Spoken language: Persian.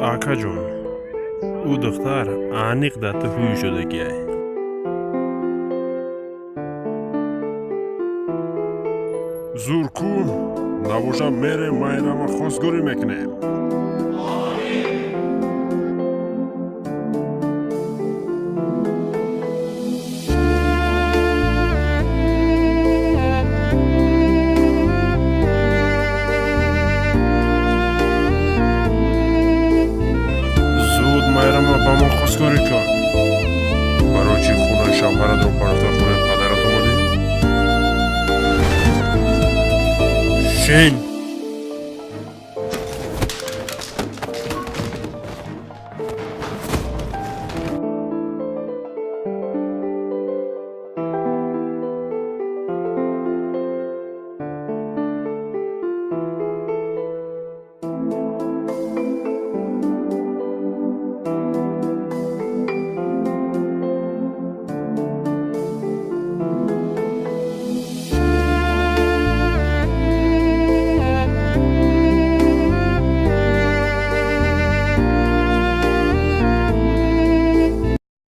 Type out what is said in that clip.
آکا جون، او دختر عانق دات هوی شده گیه. زورکو نبوشم میره مایرم خوزگوری میکنه. زود مایرم با من خوزگوری کن. برای چی خونه شمهرد رو پرفتر خونه پدرت اومدی؟ شین